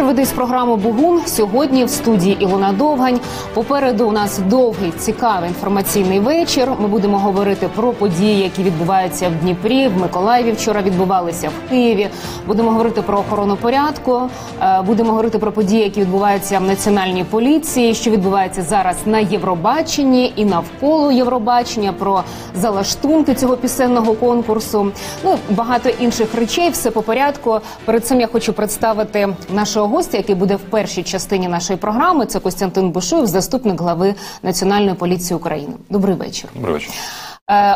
Ефір ведуть програму «Бугун». Сьогодні в студії Ілона Довгань. Попереду у нас довгий, цікавий інформаційний вечір. Ми будемо говорити про події, які відбуваються в Дніпрі, в Миколаєві вчора відбувалися, в Києві. Будемо говорити про охорону порядку, будемо говорити про події, які відбуваються в Національній поліції, що відбувається зараз на Євробаченні і навколо Євробачення, про залаштунки цього пісенного конкурсу. Ну, багато інших речей, все по порядку. Перед цим я хочу представити нашого гостя, який буде в першій частині нашої програми. Це Костянтин Бушуєв, заступник глави Національної поліції України. Добрий вечір. Добрий вечір.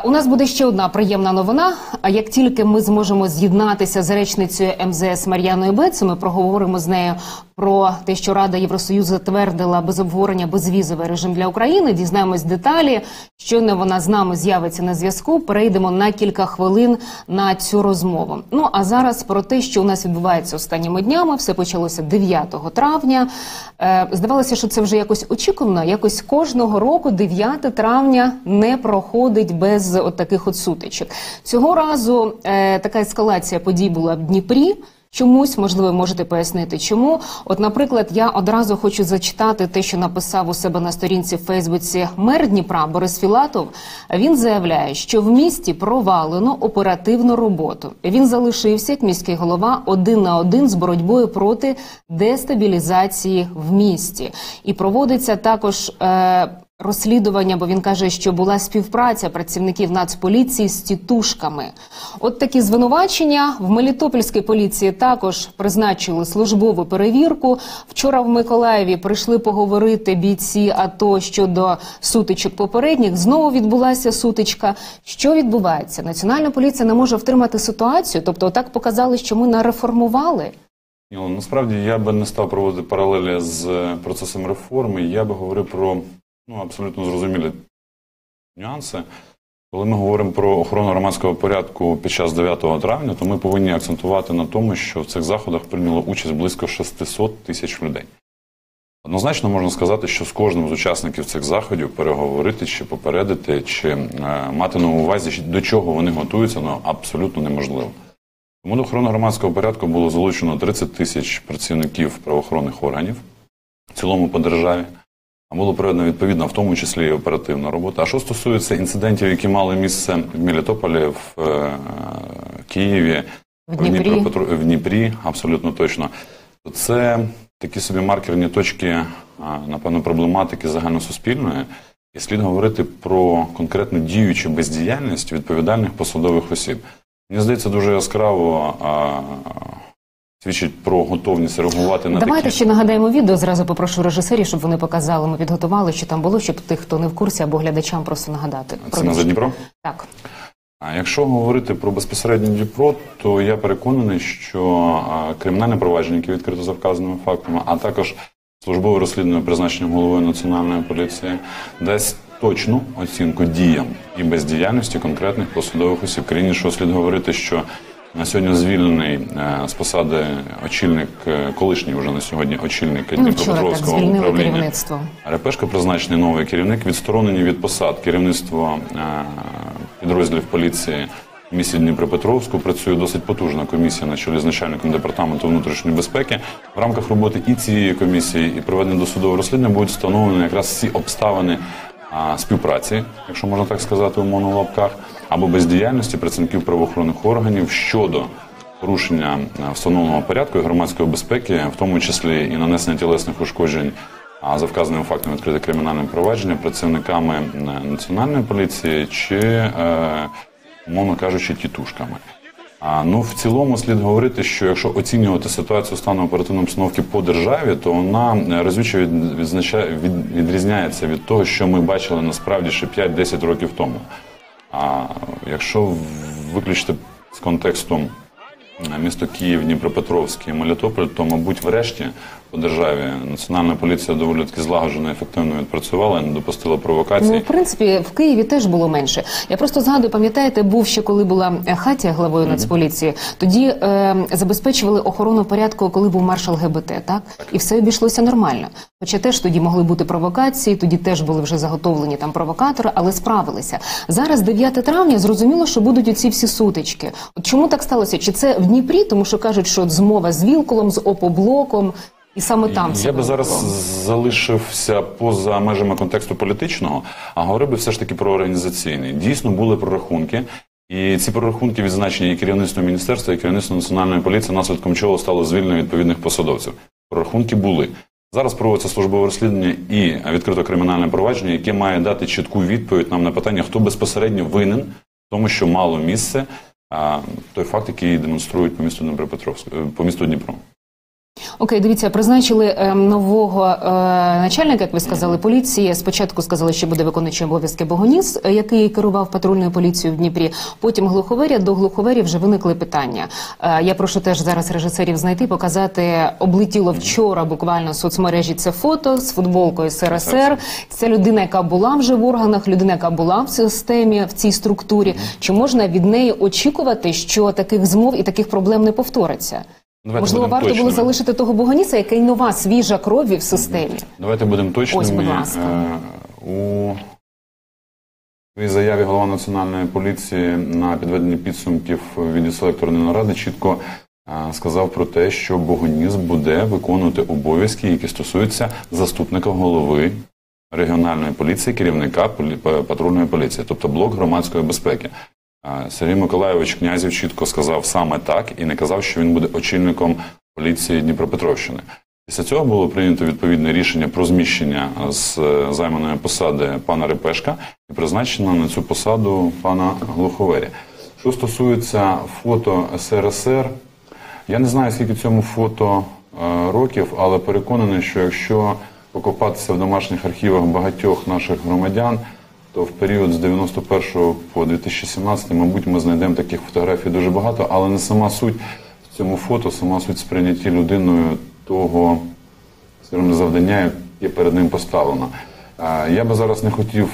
У нас буде ще одна приємна новина. Як тільки ми зможемо з'єднатися з речницею МЗС Мар'яною Бець, ми проговоримо з нею про те, що Рада Євросоюзу затвердила без обговорення безвізовий режим для України. Дізнаємось деталі. Щойно вона з нами з'явиться на зв'язку. Перейдемо на кілька хвилин на цю розмову. Ну, а зараз про те, що у нас відбувається останніми днями. Все почалося 9 травня. Здавалося, що це вже якось очікувано. Якось кожного року 9 травня не проходить без от таких от сутичок. Цього разу така ескалація подій була в Дніпрі. Чомусь, можливо, можете пояснити, чому. От, наприклад, я одразу хочу зачитати те, що написав у себе на сторінці в Фейсбуці мер Дніпра Борис Філатов. Він заявляє, що в місті провалено оперативну роботу. Він залишився, як міський голова, один на один з боротьбою проти дестабілізації в місті. І проводиться також розслідування, бо він каже, що була співпраця працівників Нацполіції з тітушками. От такі звинувачення. В Мелітопольській поліції також призначили службову перевірку. Вчора в Миколаєві прийшли поговорити бійці АТО щодо сутичок попередніх. Знову відбулася сутичка. Що відбувається? Національна поліція не може втримати ситуацію? Тобто отак показали, що ми не реформували? Насправді я би не став проводити паралелі з процесом реформи. Я би говорив про абсолютно зрозумілі нюанси. Коли ми говоримо про охорону громадського порядку під час 9 травня, то ми повинні акцентувати на тому, що в цих заходах прийняло участь близько 600 тисяч людей. Однозначно можна сказати, що з кожним з учасників цих заходів переговорити, чи попередити, чи мати на увазі, до чого вони готуються, абсолютно неможливо. Тому до охорони громадського порядку було залучено 30 тисяч працівників правоохоронних органів в цілому по державі. Було проведено відповідно, в тому числі і оперативна робота. А що стосується інцидентів, які мали місце в Мелітополі, в Києві, в Дніпрі, абсолютно точно, то це такі собі маркерні точки, напевно, проблематики загальносуспільної. І слід говорити про конкретну діючу бездіяльність відповідальних посадових осіб. Мені здається, дуже яскраво свідчить про готовність реагувати на Давайте ще нагадаємо відео, зразу попрошу режисерів, щоб вони показали, ми підготували, що там було, щоб тих, хто не в курсі, або глядачам просто нагадати. Це на Дніпро? Так. А якщо говорити про безпосередньо Дніпро, то я переконаний, що кримінальне провадження, яке відкрито за вказаними фактами, а також службове розслідування призначенням головою Національної поліції, дасть точну оцінку діям і бездіяльності конкретних посадових осіб. Крім іншого, слід говорити, що на сьогодні звільнений з посади очільник, колишній вже на сьогодні очільник Дніпропетровського управління. Репешка призначений новий керівник, відсторонені від посад керівництво підрозділів поліції в місті Дніпропетровську. Працює досить потужна комісія на чолі з начальником департаменту внутрішньої безпеки. В рамках роботи і цієї комісії, і проведення досудового розслідування будуть встановлені якраз всі обставини співпраці, якщо можна так сказати, умовно в лапках, або бездіяльності працівників правоохоронних органів щодо порушення встановленого порядку і громадської безпеки, в тому числі і нанесення тілесних ушкоджень, за вказаним фактом відкрите кримінальне провадження працівниками Національної поліції чи, умовно кажучи, тітушками. В цілому слід говорити, що якщо оцінювати ситуацію стану оперативної обстановки по державі, то вона разюче відрізняється від того, що ми бачили насправді ще 5-10 років тому. А якщо виключити з контексту місто Київ, Дніпропетровський, Мелітополь, то, мабуть, врешті по державі Національна поліція доволі таки злагоджено, ефективно відпрацювала, не допустила провокацій. В принципі, в Києві теж було менше. Я просто згадую, пам'ятаєте, був ще, коли була Хатія главою Нацполіції, тоді забезпечували охорону порядку, коли був маршал ГБТ, так? І все обійшлося нормально. Хоча теж тоді могли бути провокації, тоді теж були вже заготовлені там провокатори, але справилися. Зараз 9 травня, зрозуміло, що будуть оці всі сутички. От чому так сталося? Чи це в Дніпрі, тому що кажуть, що змова з Вілколом, з Опоблоком, І саме там це Я би зараз було. залишився поза межами контексту політичного, а говорив би все ж таки про організаційний. Дійсно були прорахунки, і ці прорахунки відзначені і керівництвом міністерства, і керівництвом Національної поліції, наслідком чого стало звільнення відповідних посадовців. Прорахунки були. Зараз проводиться службове розслідування і відкрито кримінальне провадження, яке має дати чітку відповідь нам на питання, хто безпосередньо винен в тому, що мало місце той факт, який демонструють по місту Дніпро. Окей, дивіться, призначили нового начальника, як ви сказали, поліції. Спочатку сказали, що буде виконуючий обов'язки Богоніс, який керував патрульною поліцією в Дніпрі. Потім Глуховеря. До Глуховері вже виникли питання. Я прошу теж зараз режисерів знайти, показати. Облетіло вчора буквально в соцмережі це фото з футболкою СРСР. Це людина, яка була вже в органах, людина, яка була в системі, в цій структурі. Чи можна від неї очікувати, що таких змов і таких проблем не повториться? Можливо, варто було залишити того Богоніса, який нова, свіжа кров в системі. Давайте будемо точними. Ось, будь ласка. У своїй заяві голова Національної поліції на підведенні підсумків від селекторної наради чітко сказав про те, що Богоніс буде виконувати обов'язки, які стосуються заступника голови регіональної поліції, керівника патрульної поліції, тобто блок громадської безпеки. Сергій Миколайович Князів чітко сказав саме так і не казав, що він буде очільником поліції Дніпропетровщини. Після цього було прийнято відповідне рішення про зміщення з займаної посади пана Репешка і призначено на цю посаду пана Глуховері. Що стосується фото СРСР, я не знаю, скільки цьому фото років, але переконаний, що якщо покопатися в домашніх архівах багатьох наших громадян, то в період з 91 по 2017, мабуть, ми знайдемо таких фотографій дуже багато, але не сама суть в цьому фото, сама суть сприйнятті людиною того, скажімо, завдання, яке перед ним поставлено. Я би зараз не хотів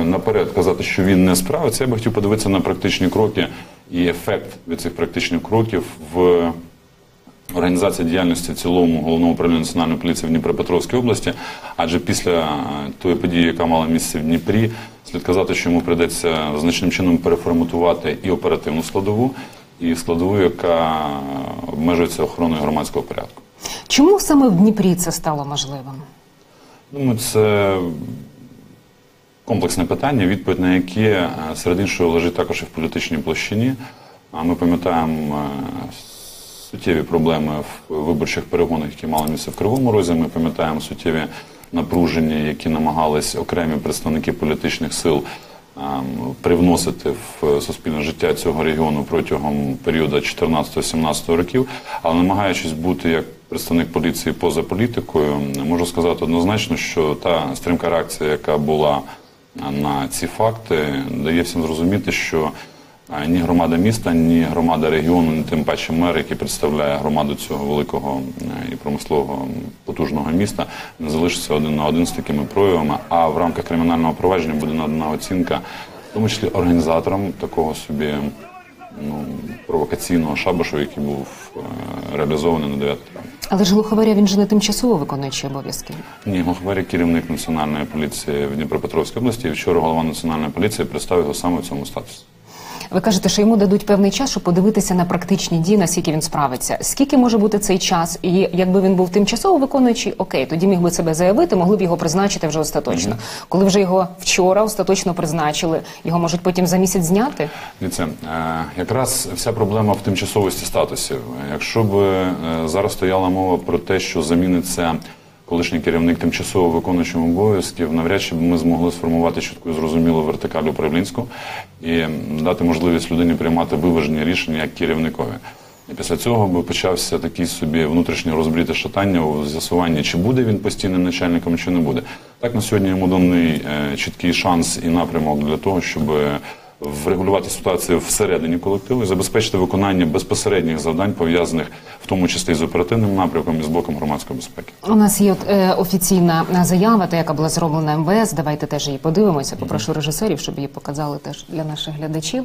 наперед казати, що він не справиться, я би хотів подивитися на практичні кроки і ефект від цих практичних кроків в організації діяльності в цілому Головного управління Національної поліції в Дніпропетровській області, адже після тої події, яка мала місце в Дніпрі, слід казати, що йому прийдеться значним чином переформатувати і оперативну складову, і складову, яка обмежується охороною громадського порядку. Чому саме в Дніпрі це стало можливим? Думаю, це комплексне питання, відповідь на яке, серед іншого, лежить також і в політичній площині. Ми пам'ятаємо суттєві проблеми в виборчих перегонах, які мали місце в Кривому Розі. Ми пам'ятаємо суттєві напруження, які намагались окремі представники політичних сил привносити в суспільне життя цього регіону протягом періоду 14-17 років. Але намагаючись бути як представник поліції поза політикою, можу сказати однозначно, що та стрімка реакція, яка була на ці факти, дає всім зрозуміти, що ні громада міста, ні громада регіону, ні тим паче мер, який представляє громаду цього великого і промислового потужного міста, не залишиться один на один з такими проявами, а в рамках кримінального провадження буде надана оцінка, в тому числі організаторам такого собі провокаційного шабашу, який був реалізований на 9 травня. Але ж Глуховеря, він же не тимчасово виконуючий обов'язки. Ні, Глуховеря – керівник Національної поліції в Дніпропетровській області, і вчора голова Національної поліції представив його саме в цьому статусі. Ви кажете, що йому дадуть певний час, щоб подивитися на практичні дії, наскільки він справиться. Скільки може бути цей час? І якби він був тимчасово виконуючий, окей, тоді міг би себе заявити, могли б його призначити вже остаточно. Коли вже його вчора остаточно призначили, його можуть потім за місяць зняти? Дивіться, якраз вся проблема в тимчасовості статусів. Якщо б зараз стояла мова про те, що заміниться колишній керівник тимчасово виконуючим обов'язків, навряд чи б ми змогли сформувати чітку і зрозумілу вертикаль управлінську і дати можливість людині приймати виважені рішення як керівникові. І після цього би почався такий собі внутрішній розбрід і шатання у з'ясуванні, чи буде він постійним начальником, чи не буде. Так, на сьогодні йому даний чіткий шанс і напрямок для того, щоб врегулювати ситуацію всередині колективу і забезпечити виконання безпосередніх завдань, пов'язаних в тому числі з оперативним напрямком і з блоком громадської безпеки. У нас є офіційна заява, та яка була зроблена МВС. Давайте теж її подивимося. Попрошу режисерів, щоб її показали теж для наших глядачів.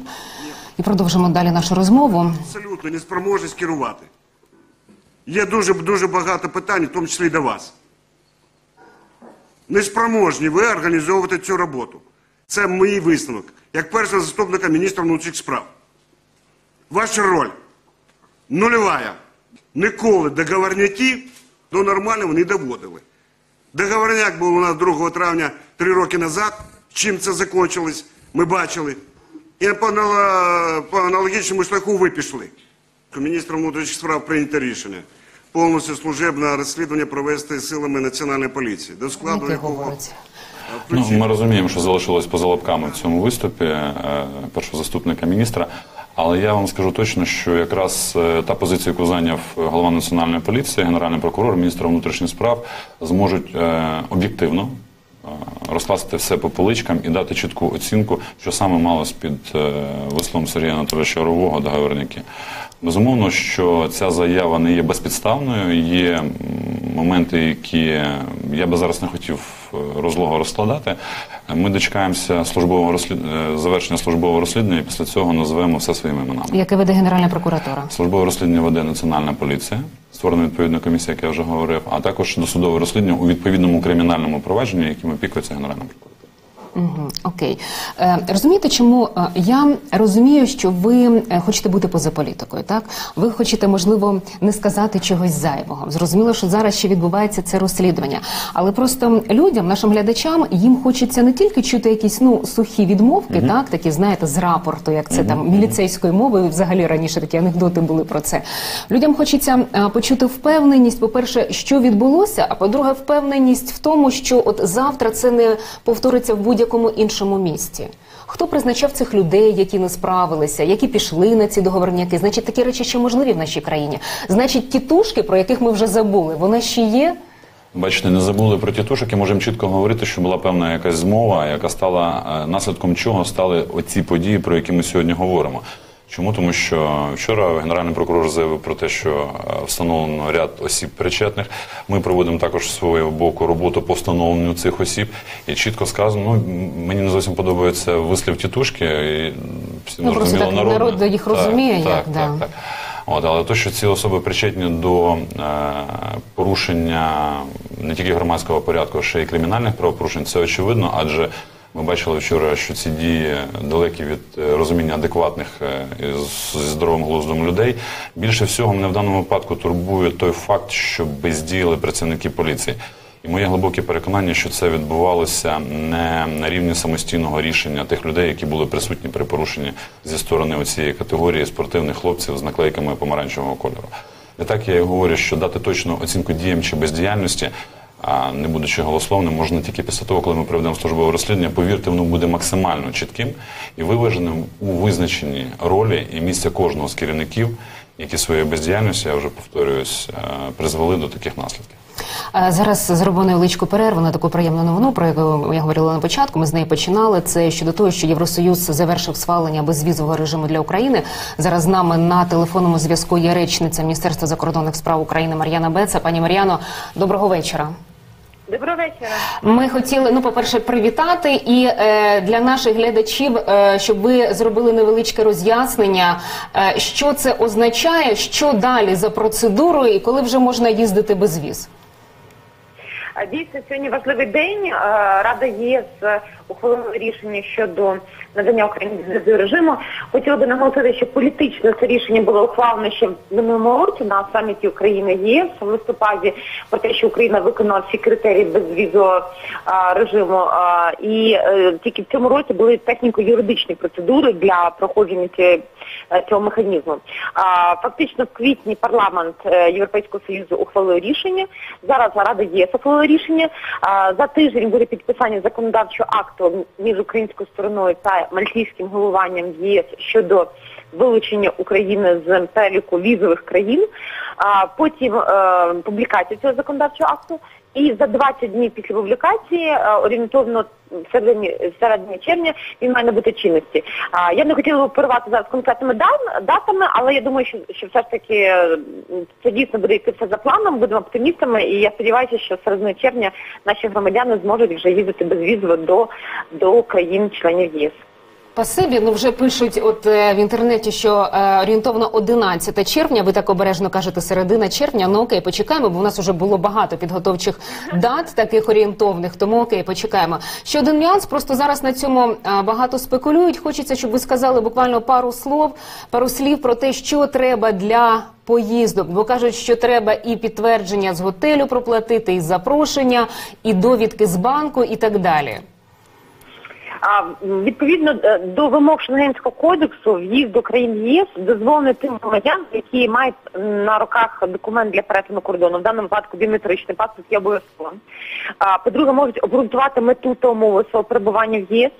І продовжимо далі нашу розмову. Абсолютно неспроможність керувати. Є дуже багато питань, в тому числі і до вас. Неспроможні ви організовувати цю роботу. Це мій висновок, як першого заступника міністра внутрішніх справ. Ваша роль нульова. Ніколи договорняки до нормального не доводили. Договорняк був у нас 2 травня 3 роки назад. Чим це закінчилось, ми бачили. І по аналогічному шляху ви пішли. Міністром внутрішніх справ прийнято рішення повністю служебне розслідування провести силами Національної поліції, до складу якого... Ми розуміємо, що залишилось поза лапками в цьому виступі першого заступника міністра, але я вам скажу точно, що якраз та позиція, яку зайняв голова Національної поліції, генеральний прокурор, міністр внутрішніх справ, зможуть об'єктивно розкласти все по поличкам і дати чітку оцінку, що саме малось під висловом Сергія Анатолійовича Ярового договорняки. Безумовно, що ця заява не є безпідставною, є моменти, які я би зараз не хотів розлого розкладати. Ми дочекаємося завершення службового розслідування і після цього назвемо все своїми іменами. Яке веде Генеральна прокуратура? Службове розслідування веде Національна поліція, створена відповідна комісія, як я вже говорив, а також досудове розслідування у відповідному кримінальному провадженні, яким опікується Генеральна прокуратура. Окей. Розумієте, чому? Я розумію, що ви хочете бути поза політикою, так? Ви хочете, можливо, не сказати чогось зайвого. Зрозуміло, що зараз ще відбувається це розслідування. Але просто людям, нашим глядачам, їм хочеться не тільки чути якісь, сухі відмовки, так? Такі, знаєте, з рапорту, як це там, міліцейською мовою, взагалі раніше такі анекдоти були про це. Людям хочеться почути впевненість, по-перше, що відбулося, а по-друге, впевненість в тому, що от завтра це не повториться в будь-якому іншому місті. Хто призначав цих людей, які не справилися, які пішли на ці договорняки? Значить, такі речі ще можливі в нашій країні. Значить, тітушки, про яких ми вже забули, вони ще є? Бачите, не забули про тітушок і можемо чітко говорити, що була певна якась змова, яка стала наслідком чого стали оці події, про які ми сьогодні говоримо. Чому? Тому що вчора Генеральний прокурор заявив про те, що встановлено ряд осіб причетних. Ми проводимо також з свого боку роботу по встановленню цих осіб. І чітко сказано, мені не зовсім подобається вислів тітушки. І всім просто так народ їх розуміє. Так. Але те, що ці особи причетні до порушення не тільки громадського порядку, а ще й кримінальних правопорушень, це очевидно, адже ми бачили вчора, що ці дії далекі від розуміння адекватних зі здоровим глуздом людей. Більше всього мене в даному випадку турбує той факт, що бездіяли працівники поліції. І моє глибоке переконання, що це відбувалося не на рівні самостійного рішення тих людей, які були присутні при порушенні зі сторони цієї категорії спортивних хлопців з наклейками помаранчевого кольору. І так я і говорю, що дати точну оцінку діям чи бездіяльності, а не будучи голословним, можна тільки після того, коли ми проведемо службове розслідування. Повірте, воно буде максимально чітким і виваженим у визначенні ролі і місця кожного з керівників, які своєю бездіяльністю, я вже повторююсь, призвели до таких наслідків. Зараз зробимо невеличку перерву на таку приємну новину, про яку я говорила на початку. Ми з неї починали. Це щодо того, що Євросоюз завершив схвалення безвізового режиму для України. Зараз з нами на телефонному зв'язку є речниця Міністерства закордонних справ України Мар'яна Беца. Пані Мар'яно, доброго вечора. Доброго вечора. Ми хотіли, по-перше, привітати і для наших глядачів, щоб ви зробили невеличке роз'яснення, що це означає, що далі за процедурою і коли вже можна їздити без віз. Дійсно, сьогодні важливий день. Рада ЄС ухвалила рішення щодо надання Україні безвізового режиму. Хотіла би наголосити, що політично це рішення було ухвалено ще в минулому році на саміті України-ЄС в листопаді, про те, що Україна виконала всі критерії безвізового режиму. І тільки в цьому році були техніко-юридичні процедури для проходження цього механізму. Фактично в квітні парламент Європейського Союзу ухвалив рішення. Зараз Рада ЄС ухвалила рішення. За тиждень буде підписання законодавчого акту між українською стороною та мальтійським головуванням ЄС щодо вилучення України з переліку візових країн. Потім публікація цього законодавчого акту. І за 20 днів після публікації, орієнтовно в середині червня, він має набути чинності. Я не хотіла поривати зараз конкретними датами, але я думаю, що все ж таки це дійсно буде йти все за планом, будемо оптимістами, і я сподіваюся, що середини червня наші громадяни зможуть вже їздити безвізово до країн-членів ЄС. Спасибі. Ну, вже пишуть в інтернеті, що орієнтовно 11 червня, ви так обережно кажете, середина червня. Ну окей, почекаємо, бо у нас вже було багато підготовчих дат, таких орієнтовних, тому окей, почекаємо. Ще один нюанс, просто зараз на цьому багато спекулюють. Хочеться, щоб ви сказали буквально пару слів про те, що треба для поїздок, бо кажуть, що треба і підтвердження з готелю проплатити, і запрошення, і довідки з банку, і так далі. Відповідно до вимог Шенгенського кодексу, в'їзд до країн ЄС дозволений тим громадянам, які мають на руках документ для перетину кордону, в даному випадку біометричний паспорт є обов'язковим. По-друге, можуть обґрунтувати мету та умови свого перебування в ЄС.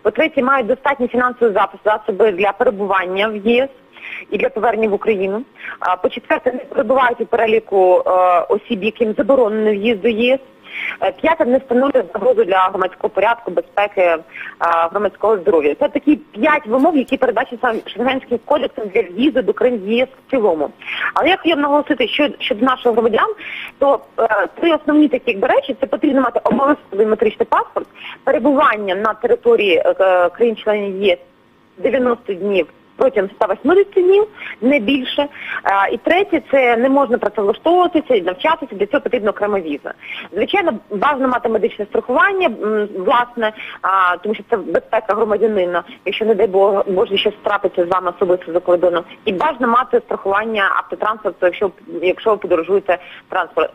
По-третє, мають достатні фінансові засоби для перебування в ЄС і для повернення в Україну. По-четверте, не перебувають у переліку осіб, яким заборонено в'їзд до ЄС. П'яте, не встановлює загрозу для громадського порядку, безпеки, громадського здоров'я. Це такі 5 вимог, які передбачені саме Шенгенським кодексом для в'їзду до країн ЄС в цілому. Але я хотів наголосити, що щодо наших громадян, то 3 основні такі речі – це потрібно мати обов'язковий біометричний паспорт, перебування на території країн-членів ЄС 90 днів протягом 180 днів, не більше. І третє, це не можна працевлаштовуватися і навчатися, для цього потрібна окрема віза. Звичайно, бажано мати медичне страхування, власне, тому що це безпека громадянина, якщо, не дай Боже, щось трапиться з вами особисто за кордоном. І бажано мати страхування автотранспорту, якщо ви подорожуєте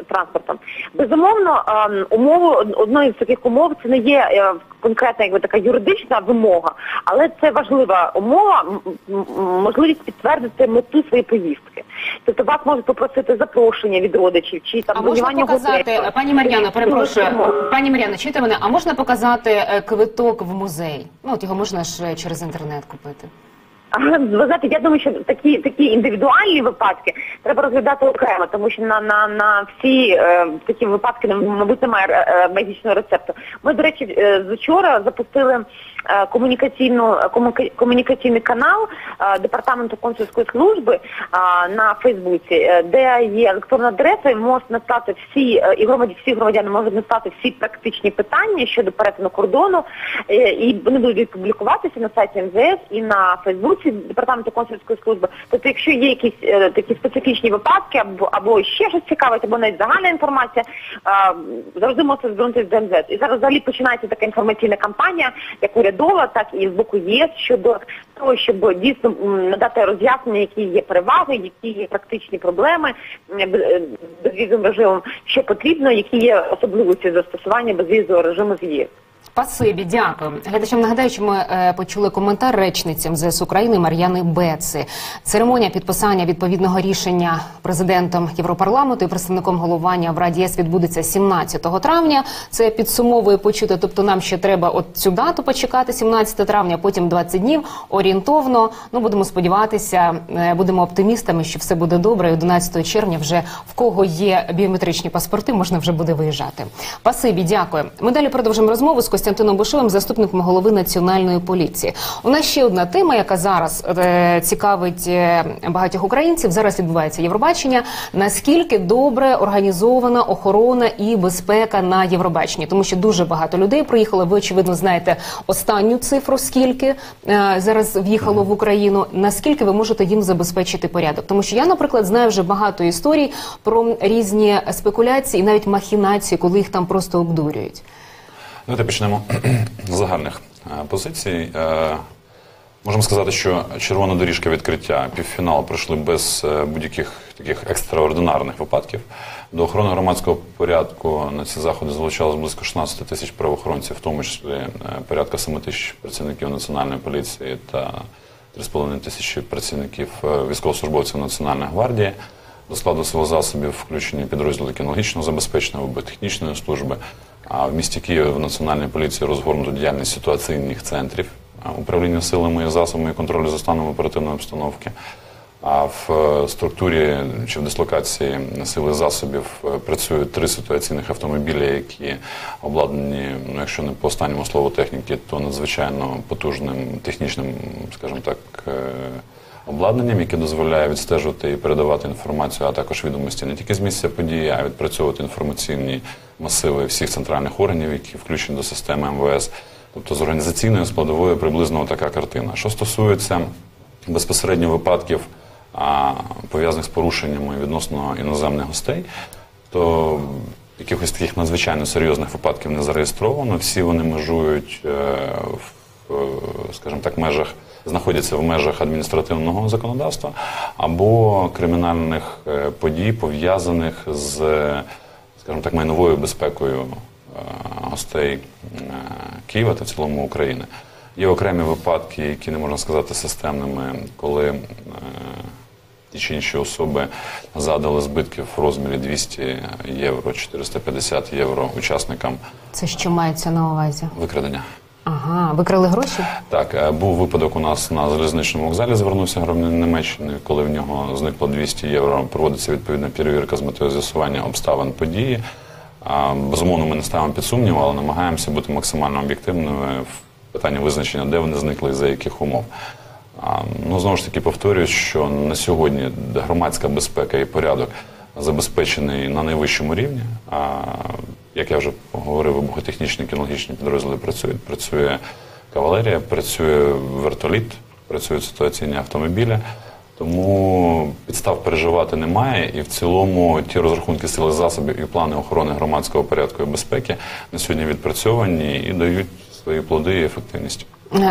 транспортом. Безумовно, одною з таких умов це не є конкретна така юридична вимога, але це важлива умова, можливість підтвердити мету своєї поїздки. Тобто вас можуть попросити запрошення від родичів, чи там бронювання готелю. Пані Мар'яно, перепрошую, пані Мар'яно, чуєте мене, а можна показати квиток в музей? Ну, от його можна ж через інтернет купити. Ви знаєте, я думаю, що такі індивідуальні випадки треба розглядати окремо, тому що на всі такі випадки, мабуть, немає медичного рецепту. Ми, до речі, з вчора запустили комунікаційний канал Департаменту консульської служби на Фейсбуці, де є електронна адреса, і можуть надати всі громадяни можуть надати всі практичні питання щодо перетину кордону, і вони будуть публікуватися на сайті МЗС і на Фейсбуці Департаменту консульської служби. Тобто, якщо є якісь такі специфічні випадки, або ще щось цікавить, або навіть загальна інформація, завжди можете звернутися до МЗС. І зараз взагалі починається така інформаційна кампанія, як урядова, так і з боку ЄС, щодо того, щоб дійсно надати роз'яснення, які є переваги, які є практичні проблеми безвізовим режимом, що потрібно, які є особливості застосування безвізового режиму з ЄС. Спасибі, дякую. Глядачам нагадаю, що ми почули коментар речниці МЗС України Мар'яни Беци. Церемонія підписання відповідного рішення президентом Європарламенту і представником головування в Раді ЄС відбудеться 17 травня. Це підсумовує почути, тобто нам ще треба от цю дату почекати, 17 травня, потім 20 днів, орієнтовно. Ну, будемо сподіватися, будемо оптимістами, що все буде добре, і 11 червня вже в кого є біометричні паспорти, можна вже буде виїжджати. Спасибі, дякую. Ми далі продовжимо розмову з Костянтином Бушовим, заступником голови Національної поліції. У нас ще одна тема, яка зараз цікавить багатьох українців. Зараз відбувається Євробачення. Наскільки добре організована охорона і безпека на Євробаченні? Тому що дуже багато людей приїхало. Ви, очевидно, знаєте останню цифру, скільки зараз в'їхало в Україну. Наскільки ви можете їм забезпечити порядок? Тому що я, наприклад, знаю вже багато історій про різні спекуляції і навіть махінації, коли їх там просто обдурюють. Давайте почнемо з загальних позицій. Можемо сказати, що червона доріжка відкриття, півфінал пройшли без будь-яких таких екстраординарних випадків. До охорони громадського порядку на ці заходи залучалось близько 16 тисяч правоохоронців, в тому числі порядка 7 тисяч працівників Національної поліції та 3,5 тисячі працівників військовослужбовців Національної гвардії. До складу сил засобів включені підрозділи кінологічного забезпечення або технічної служби. А в місті Києві в Національній поліції розгорнуто діяльність ситуаційних центрів управління силами і засобами і контролю за станом оперативної обстановки. А в структурі чи в дислокації сил і засобів працюють 3 ситуаційних автомобілі, які обладнані, ну, якщо не по останньому слову техніки, то надзвичайно потужним технічним, скажімо так, обладнанням, яке дозволяє відстежувати і передавати інформацію, а також відомості не тільки з місця події, а й відпрацьовувати інформаційні масиви всіх центральних органів, які включені до системи МВС. Тобто з організаційною складовою приблизно така картина. Що стосується безпосередньо випадків, пов'язаних з порушеннями відносно іноземних гостей, то якихось таких надзвичайно серйозних випадків не зареєстровано. Всі вони межують, скажімо так, знаходяться в межах адміністративного законодавства або кримінальних подій, пов'язаних з, скажімо так, майновою безпекою гостей Києва та в цілому України. Є окремі випадки, які не можна сказати системними, коли ті чи інші особи задали збитків в розмірі 200 євро, 450 євро учасникам. Це що мається на увазі? Викрадення. Ага, викрали гроші? Так, був випадок у нас на залізничному вокзалі, звернувся громадянин Німеччини, коли в нього зникло 200 євро, проводиться відповідна перевірка з метою з'ясування обставин події. Безумовно, ми не ставимо під сумнів, але намагаємося бути максимально об'єктивними в питанні визначення, де вони зникли і за яких умов. Знову ж таки, повторюю, що на сьогодні громадська безпека і порядок забезпечений на найвищому рівні. Як я вже говорив, вибухотехнічні кінологічні підрозділи працюють. Працює кавалерія, працює вертоліт, працюють ситуаційні автомобілі. Тому підстав переживати немає. І в цілому ті розрахунки сили засобів і плани охорони громадського порядку і безпеки на сьогодні відпрацьовані і дають свої плоди і ефективність.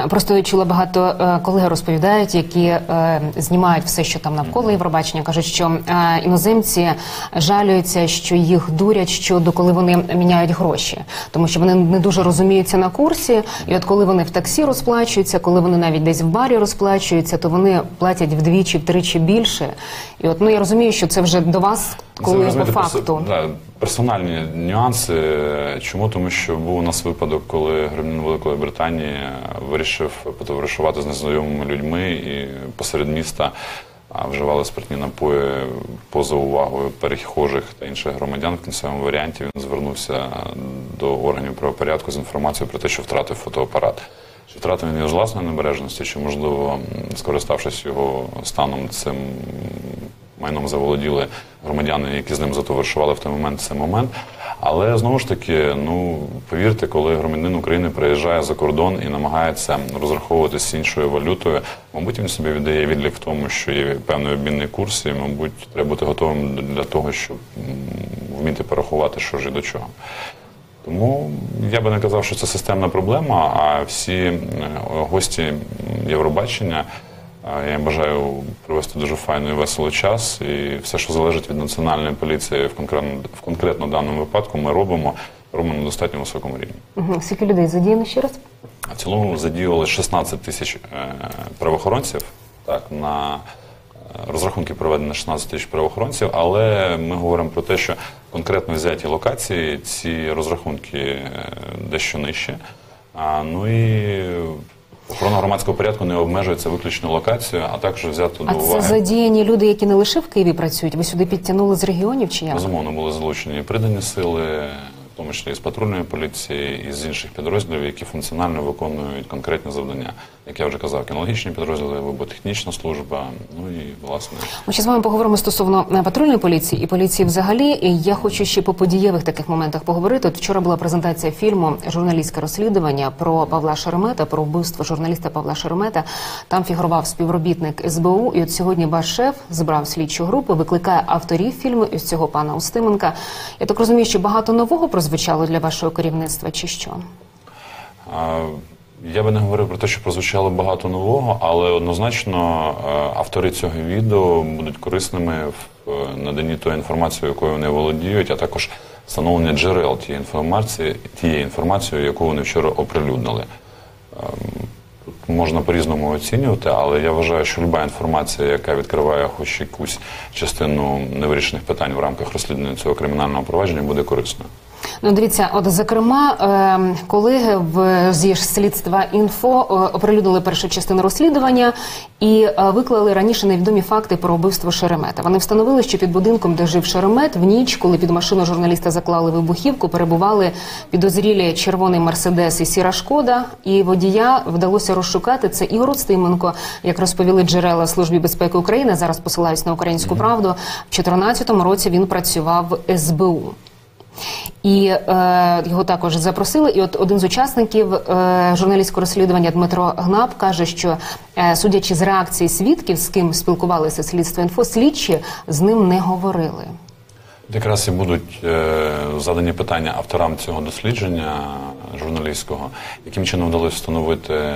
Просто я чула багато колег розповідають, які знімають все, що там навколо Євробачення, кажуть, що іноземці жалюються, що їх дурять щодо коли вони міняють гроші, тому що вони не дуже розуміються на курсі, і от коли вони в таксі розплачуються, коли вони навіть десь в барі розплачуються, то вони платять вдвічі-втричі більше. І от, я розумію, що це вже до вас, коли по факту. Персональні нюанси. Чому? Тому що був у нас випадок, коли громадянин Великої Британії вирішив потоваришувати з незнайомими людьми і посеред міста вживали спиртні напої поза увагою перехожих та інших громадян. В кінцевому варіанті він звернувся до органів правопорядку з інформацією про те, що втратив фотоапарат. Чи втратив він його з власної небережності, чи, можливо, скориставшись його станом, цим майном заволоділи громадяни, які з ним затоваришували в той момент, цей момент. Але, знову ж таки, повірте, коли громадянин України приїжджає за кордон і намагається розраховуватися з іншою валютою, мабуть, він собі віддає відлік в тому, що є певний обмінний курс, і, мабуть, треба бути готовим для того, щоб вміти порахувати, що ж і до чого. Тому я би не казав, що це системна проблема, а всі гості Євробачення, я їм бажаю провести дуже файний і веселий час, і все, що залежить від національної поліції в конкретно даному випадку, ми робимо на достатньо високому рівні. Скільки людей задіяно ще раз? В цілому задіяли 16 тисяч правоохоронців, на розрахунки проведено 16 тисяч правоохоронців, але ми говоримо про те, що конкретно взяті локації, ці розрахунки дещо нижче. І охорона громадського порядку не обмежується виключно локацією, а також взято до уваги. А це задіяні люди, які не лише в Києві працюють? Ви сюди підтягнули з регіонів чи як? Безумовно, були залучені і придані сили, в тому числі і з патрульної поліції, і з інших підрозділів, які функціонально виконують конкретні завдання. Як я вже казав, кінологічні підрозділи, вибухотехнічна служба, і, власне... Ми ще з вами поговоримо стосовно патрульної поліції і поліції взагалі. І я хочу ще по подієвих таких моментах поговорити. От вчора була презентація фільму «Журналістське розслідування» про Павла Шеремета, про вбивство журналіста Павла Шеремета. Там фігурував співробітник СБУ. І от сьогодні ваш шеф збрав слідчу групу, викликає авторів фільму, із цього пана Устименка. Я так розумію, що багато нового прозвучало для вашого керівництва, чи що? Я би не говорив про те, що прозвучало багато нового, але однозначно автори цього відео будуть корисними в наданні тої інформації, якою вони володіють, а також встановлення джерел тієї інформації, яку вони вчора оприлюднили. Тут можна по-різному оцінювати, але я вважаю, що будь-яка інформація, яка відкриває хоч якусь частину невирішених питань в рамках розслідування цього кримінального провадження, буде корисною. Дивіться, зокрема, колеги зі слідства «Інфо» оприлюднили першу частину розслідування і виклали раніше невідомі факти про вбивство Шеремета. Вони встановили, що під будинком, де жив Шеремет, в ніч, коли під машину журналіста заклали вибухівку, перебували підозрілі червоний «Мерседес» і сіра «Шкода», і водія вдалося розшукати. Це Ігор Устименко, як розповіли джерела Службі безпеки України, зараз посилаюсь на «Українську правду», в 2014 році він працював в СБУ. І його також запросили. І от один з учасників журналістського розслідування Дмитро Гнап каже, що судячи з реакції свідків, з ким спілкувалися Слідство.Інфо, слідчі з ним не говорили. Якраз і будуть задані питання авторам цього дослідження журналістського, яким чином вдалося встановити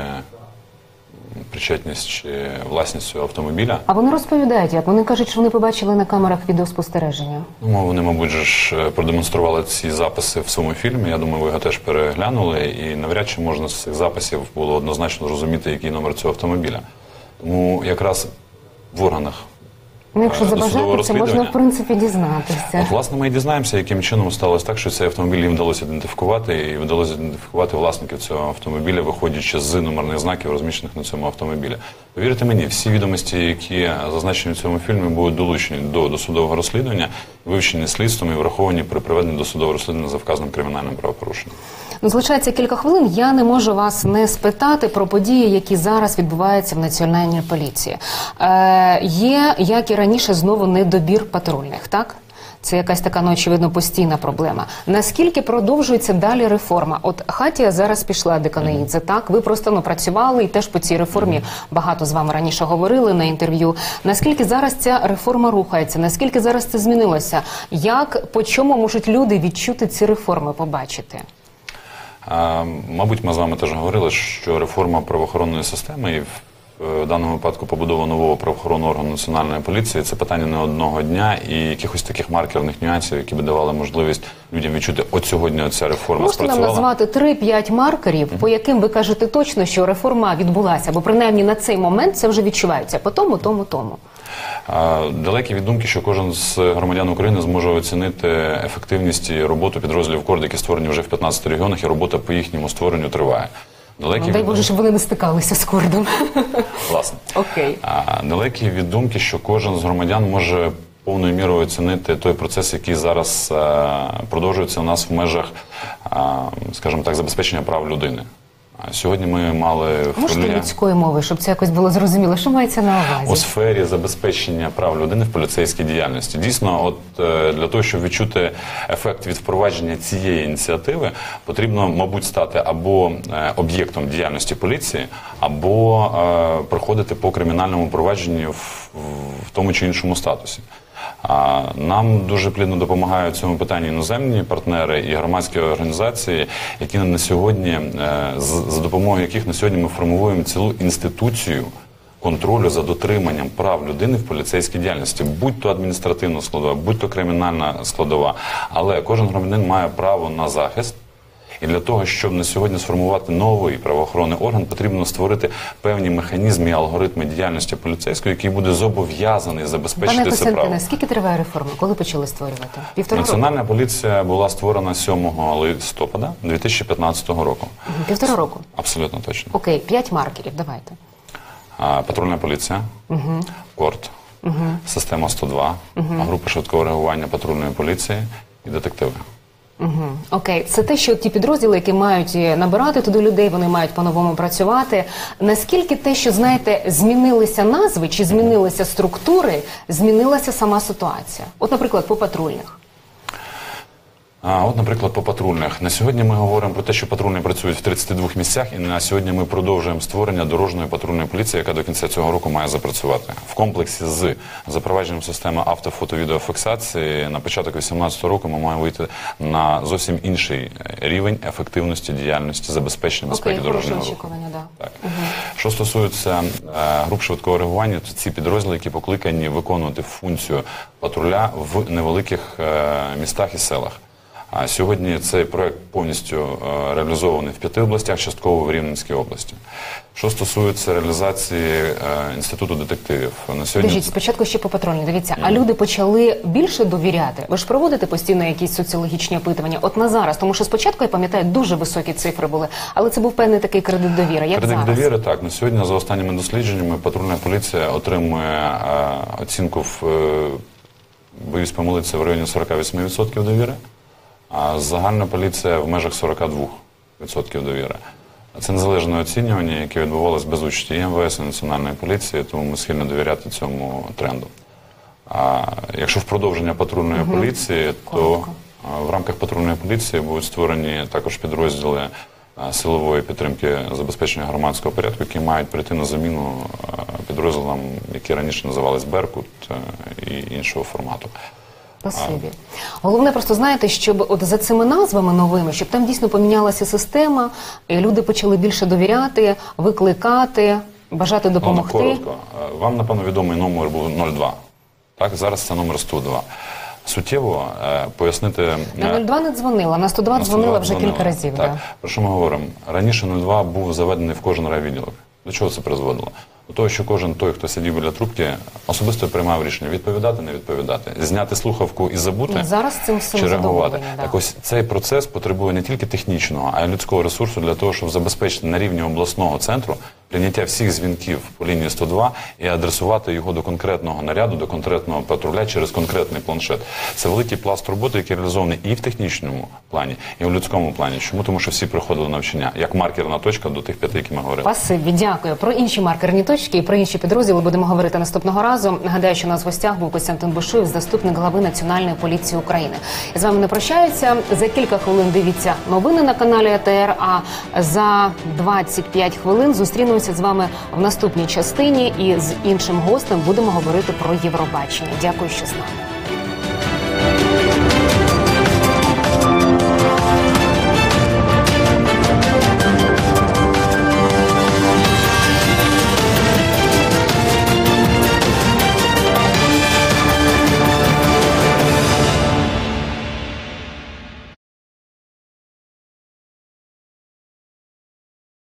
причетність чи власність цього автомобіля. А вони розповідають, як? Вони кажуть, що вони побачили на камерах відеоспостереження. Ну, вони, мабуть, ж продемонстрували ці записи в своєму фільмі. Я думаю, ви його теж переглянули. І навряд чи можна з цих записів було однозначно зрозуміти, який номер цього автомобіля. Тому якраз в органах Ну, якщо досудового забажати, це можна, розслідування. в принципі, дізнатися. От, власне, ми і дізнаємося, яким чином сталося так, що цей автомобіль їм вдалося ідентифікувати, і вдалося ідентифікувати власників цього автомобіля, виходячи з номерних знаків, розміщених на цьому автомобілі. Повірте мені, всі відомості, які зазначені в цьому фільмі, будуть долучені до досудового розслідування, вивчені слідством і враховані при проведенні досудового розслідування за вказаним кримінальним правопорушенням. Ну, залишається кілька хвилин. Я не можу вас не спитати про події, які зараз відбуваються в Національній поліції. Є, як і раніше, знову недобір патрульних, так? Це якась така, ну, очевидно, постійна проблема. Наскільки продовжується далі реформа? От Хатія зараз пішла, Деканоїдзе, так? Ви просто працювали і теж по цій реформі багато з вами раніше говорили на інтерв'ю. Наскільки зараз ця реформа рухається? Наскільки зараз це змінилося? Як, по чому можуть люди відчути ці реформи, побачити? Мабуть, ми з вами теж говорили, що реформа правоохоронної системи і в даному випадку побудова нового правоохоронного органу Національної поліції – це питання не одного дня і якихось таких маркерних нюансів, які б давали можливість людям відчути, от сьогодні оця реформа Можете спрацювала. нам назвати 3-5 маркерів, по яким ви кажете точно, що реформа відбулася, бо принаймні на цей момент це вже відчувається по тому. Далекі від думки, що кожен з громадян України зможе оцінити ефективність і роботу підрозділів КОРД, які створені вже в 15 регіонах, і робота по їхньому створенню триває. Дай Боже, щоб вони не стикалися з КОРДом. Власне. Окей. Далекі від думки, що кожен з громадян може повною мірою оцінити той процес, який зараз продовжується у нас в межах, скажімо так, забезпечення прав людини. Сьогодні ми мали Можете людської мови, щоб це якось було зрозуміло, що мається на увазі? у сфері забезпечення прав людини в поліцейській діяльності. Дійсно, от для того, щоб відчути ефект від впровадження цієї ініціативи, потрібно, мабуть, стати або об'єктом діяльності поліції, або проходити по кримінальному провадженню в тому чи іншому статусі. Нам дуже плідно допомагають в цьому питанні іноземні партнери і громадські організації, які на сьогодні, за допомогою яких на сьогодні ми формуємо цілу інституцію контролю за дотриманням прав людини в поліцейській діяльності, будь-то адміністративна складова, будь-то кримінальна складова. Але кожен громадянин має право на захист. І для того, щоб на сьогодні сформувати новий правоохоронний орган, потрібно створити певні механізми і алгоритми діяльності поліцейської, який буде зобов'язаний забезпечити Пане це право. Костянтине, скільки триває реформа? Коли почали створювати? Півтора року? Національна поліція була створена 7 листопада 2015 року. Півтора року? Абсолютно точно. Окей, 5 маркерів, давайте. Патрульна поліція, КОРД, система 102, група швидкого реагування патрульної поліції і детективи. Окей, це те, що ті підрозділи, які мають набирати туди людей, вони мають по-новому працювати. Наскільки те, що, знаєте, змінилися назви, чи змінилися структури, змінилася сама ситуація? От, наприклад, по патрульних. От, наприклад, по патрульних. На сьогодні ми говоримо про те, що патрульні працюють в 32 місцях, і на сьогодні ми продовжуємо створення дорожньої патрульної поліції, яка до кінця цього року має запрацювати. В комплексі з запровадженням системи автофото-відеофіксації на початок 2018 року ми маємо вийти на зовсім інший рівень ефективності діяльності забезпечення безпеки дорожнього руху. Очікування, да. Так. Що стосується груп швидкого реагування, то ці підрозділи, які покликані виконувати функцію патруля в невеликих містах і селах. А сьогодні цей проект повністю реалізований в 5 областях, частково в Рівненській області. Що стосується реалізації інституту детективів, на сьогодні... Скажіть, спочатку ще по патрульній. Дивіться, а люди почали більше довіряти? Ви ж проводите постійно якісь соціологічні опитування? От на зараз, тому що спочатку, я пам'ятаю, дуже високі цифри були, але це був певний такий кредит довіри. Як кредит зараз? довіри, так. На сьогодні, за останніми дослідженнями, патрульна поліція отримує оцінку боюсь помилитися, в районі 48% довіри. А загальна поліція в межах 42% довіри. Це незалежне оцінювання, яке відбувалося без участі і МВС, і Національної поліції, тому ми схильні довіряти цьому тренду. А якщо в продовження патрульної поліції, то В рамках патрульної поліції будуть створені також підрозділи силової підтримки забезпечення громадського порядку, які мають прийти на заміну підрозділам, які раніше називались «Беркут» і іншого формату. Спасибі. Головне просто, знаєте, щоб от за цими назвами новими, щоб там дійсно помінялася система, і люди почали більше довіряти, викликати, бажати допомогти. Коротко. Вам, напевно, відомий номер був 02. Так, зараз це номер 102. Суттєво пояснити... На 02 не дзвонила, на 102 дзвонила вже кілька разів. Так. Да. Про що ми говоримо? Раніше 02 був заведений в кожен райвідділок. До чого це призводило? До того, що кожен той, хто сидів біля трубки, особисто приймав рішення відповідати, не відповідати, зняти слухавку і забути, зараз цим всім чи реагувати. задоволені, да. Так ось цей процес потребує не тільки технічного, а й людського ресурсу для того, щоб забезпечити на рівні обласного центру прийняття всіх дзвінків по лінії 102 і адресувати його до конкретного наряду, до конкретного патруля через конкретний планшет. Це великий пласт роботи, який реалізований і в технічному плані, і в людському плані. Чому? Тому що всі проходили навчання, як маркерна точка до тих 5, які ми говорили. Спасибі, дякую. Про інші маркерні точки і про інші підрозділи будемо говорити наступного разу. Нагадаю, що у нас в гостях був Костянтин Бушуєв, заступник глави Національної поліції України. Я з вами не прощаюся. За кілька хвилин дивіться новини на каналі АТР, а за 25 хвилин зустрінемося з вами в наступній частині і з іншим гостем будемо говорити про Євробачення. Дякую, що з нами.